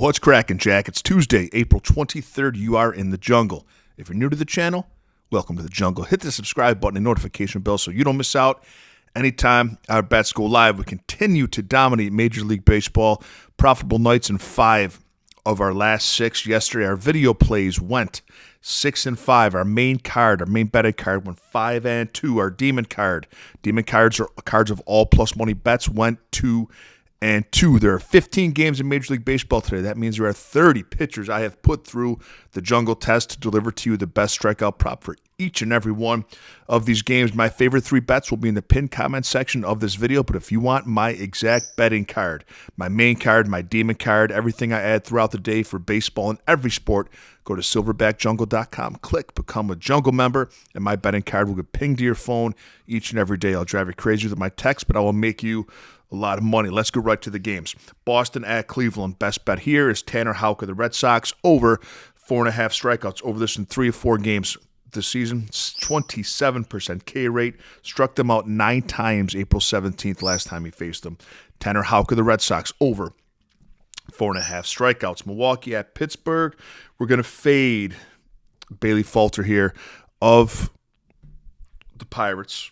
What's cracking, Jack? It's Tuesday, April 23rd. You are in the jungle. If you're new to the channel, welcome to the jungle. Hit the subscribe button and notification bell so you don't miss out anytime our bets go live. We continue to dominate Major League Baseball. Profitable nights in 5 of our last 6. Yesterday, our video plays went 6 and 5. Our main betting card went 5 and 2. Our demon cards are cards of all plus money bets went 2 and 2. There are 15 games in Major League Baseball today. That means there are 30 pitchers I have put through the jungle test to deliver to you the best strikeout prop for each and every one of these games. My favorite 3 bets will be in the pinned comment section of this video, but if you want my exact betting card, my main card, my demon card, everything I add throughout the day for baseball and every sport, go to silverbackjungle.com, click Become a Jungle member, and my betting card will get pinged to your phone each and every day. I'll drive you crazy with my text, but I will make you a lot of money. Let's go right to the games. Boston at Cleveland. Best bet here is Tanner Houck of the Red Sox over 4.5 strikeouts. Over this in 3 or 4 games this season. 27% K rate. Struck them out 9 times April 17th, last time he faced them. Tanner Houck of the Red Sox over 4.5 strikeouts. Milwaukee at Pittsburgh. We're going to fade Bailey Falter here of the Pirates.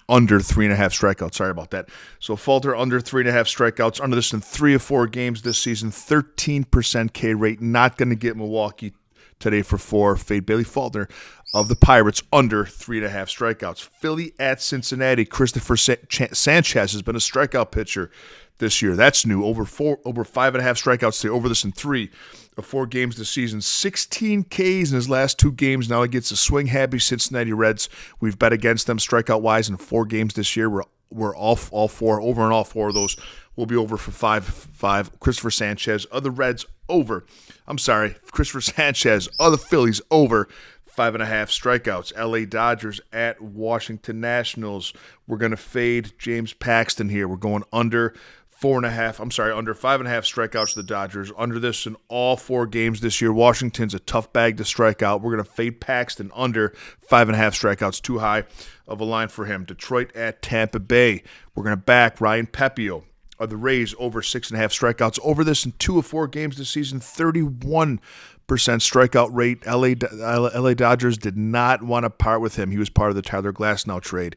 Under 3.5 strikeouts. Sorry about that. So Falter under 3.5 strikeouts. Under this in 3 or 4 games this season. 13% K rate. Not going to get Milwaukee today for 4. Fade Bailey Falter of the Pirates under 3.5 strikeouts. Philly at Cincinnati. Christopher Sanchez has been a strikeout pitcher this year. That's new. Over 5.5 strikeouts today. Over this in 3 of 4 games this season. 16 Ks in his last 2 games. Now against the swing-happy Cincinnati Reds. We've bet against them strikeout-wise in 4 games this year. We're all 4 over, and all 4 of those will be over for 5. Christopher Sanchez of the Reds over. Christopher Sanchez of the Phillies over 5.5 strikeouts. LA Dodgers at Washington Nationals. We're going to fade James Paxton here. We're going under 5.5 strikeouts to the Dodgers. Under this in all 4 games this year. Washington's a tough bag to strike out. We're going to fade Paxton under 5.5 strikeouts. Too high of a line for him. Detroit at Tampa Bay. We're going to back Ryan Pepio of the Rays over 6.5 strikeouts. Over this in 2 of 4 games this season. 31% strikeout rate. LA Dodgers did not want to part with him. He was part of the Tyler Glasnow trade.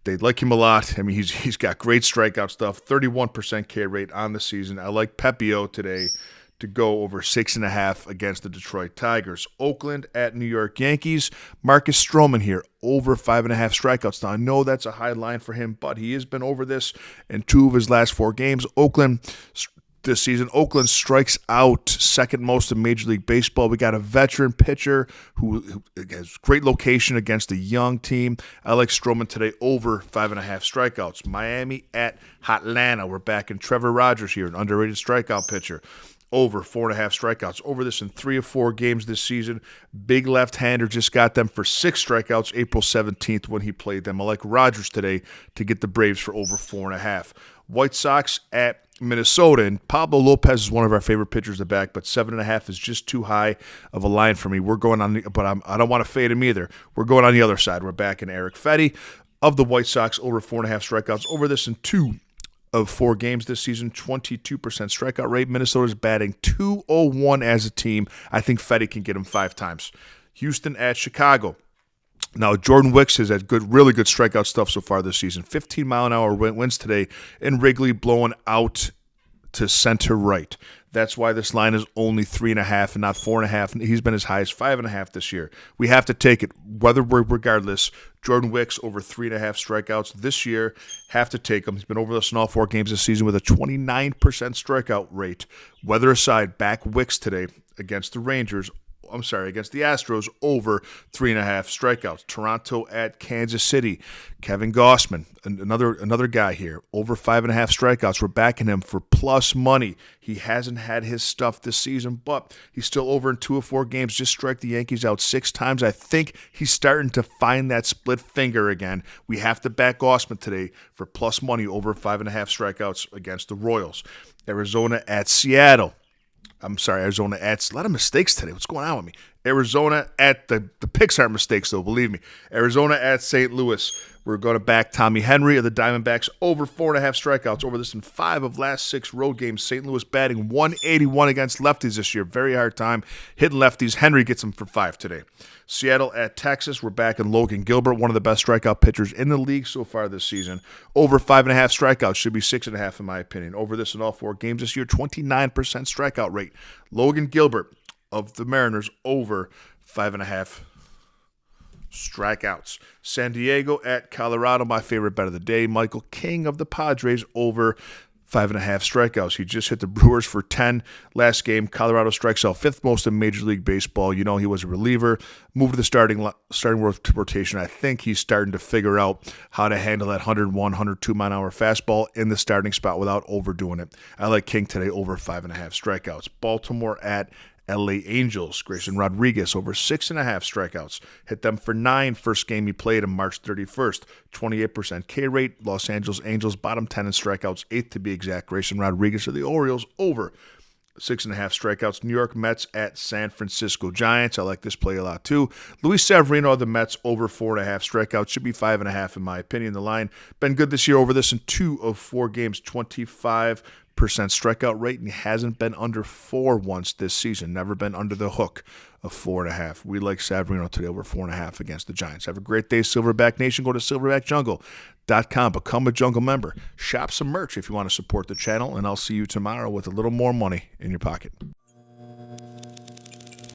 They like him a lot. I mean, he's got great strikeout stuff. 31% K rate on the season. I like Pepio today to go over 6.5 against the Detroit Tigers. Oakland at New York Yankees. Marcus Stroman here over 5.5 strikeouts. Now, I know that's a high line for him, but he has been over this in 2 of his last 4 games. This season, Oakland strikes out second most in Major League Baseball. We got a veteran pitcher who has great location against a young team. I like Stroman today over 5.5 strikeouts. Miami at Atlanta. We're back in Trevor Rogers here, an underrated strikeout pitcher. Over 4.5 strikeouts. Over this in 3 or 4 games this season. Big left-hander just got them for 6 strikeouts April 17th when he played them. I like Rogers today to get the Braves for over 4.5. White Sox at Minnesota, and Pablo Lopez is one of our favorite pitchers to back, but 7.5 is just too high of a line for me. We're going on, I don't want to fade him either. We're going on the other side. We're back in Eric Fetty of the White Sox over 4.5 strikeouts. Over this in 2 of 4 games this season, 22% strikeout rate. Minnesota's batting .201 as a team. I think Fetty can get him 5 times. Houston at Chicago. Now, Jordan Wicks has had really good strikeout stuff so far this season. 15-mile-an-hour winds today in Wrigley, blowing out to center right. That's why this line is only 3.5 and not 4.5. He's been as high as 5.5 this year. We have to take it, regardless. Jordan Wicks over 3.5 strikeouts this year. Have to take him. He's been over this in all 4 games this season with a 29% strikeout rate. Weather aside, back Wicks today against the Astros over 3.5 strikeouts. Toronto at Kansas City. Kevin Gausman, another guy here, over 5.5 strikeouts. We're backing him for plus money. He hasn't had his stuff this season, but he's still over in 2 of 4 games. Just strike the Yankees out 6 times. I think he's starting to find that split finger again. We have to back Gausman today for plus money over 5.5 strikeouts against the Royals. Arizona at Seattle. Arizona at a lot of mistakes today. What's going on with me? Arizona at the picks aren't mistakes, though, believe me. Arizona at St. Louis. We're going to back Tommy Henry of the Diamondbacks over 4.5 strikeouts. Over this in 5 of last 6 road games. St. Louis batting 181 against lefties this year. Very hard time hitting lefties. Henry gets them for 5 today. Seattle at Texas. We're back in Logan Gilbert, one of the best strikeout pitchers in the league so far this season. Over 5.5 strikeouts. Should be 6.5 in my opinion. Over this in all 4 games this year. 29% strikeout rate. Logan Gilbert of the Mariners over 5.5 strikeouts. San Diego at Colorado, my favorite bet of the day. Michael King of the Padres over 5.5 strikeouts. He just hit the Brewers for 10 last game. Colorado strikes out 5th most in Major League Baseball. You know he was a reliever. Moved to the starting rotation. I think he's starting to figure out how to handle that 101, 102 mile-an-hour fastball in the starting spot without overdoing it. I like King today over 5.5 strikeouts. Baltimore at LA Angels. Grayson Rodriguez over 6.5 strikeouts. Hit them for 9 first game he played on March 31st. 28% K rate. Los Angeles Angels bottom 10 in strikeouts, 8th to be exact. Grayson Rodriguez of the Orioles over 6.5 strikeouts. New York Mets at San Francisco Giants. I like this play a lot too. Luis Severino of the Mets over 4.5 strikeouts. Should be 5.5 in my opinion. The line been good this year. Over this in 2 of 4 games. 25% strikeout rate, and he hasn't been under 4 once this season. Never been under the hook of 4.5. We like Severino today over 4.5 against the Giants. Have a great day, Silverback Nation. Go to silverbackjungle.com. Become a Jungle member. Shop some merch if you want to support the channel, and I'll see you tomorrow with a little more money in your pocket.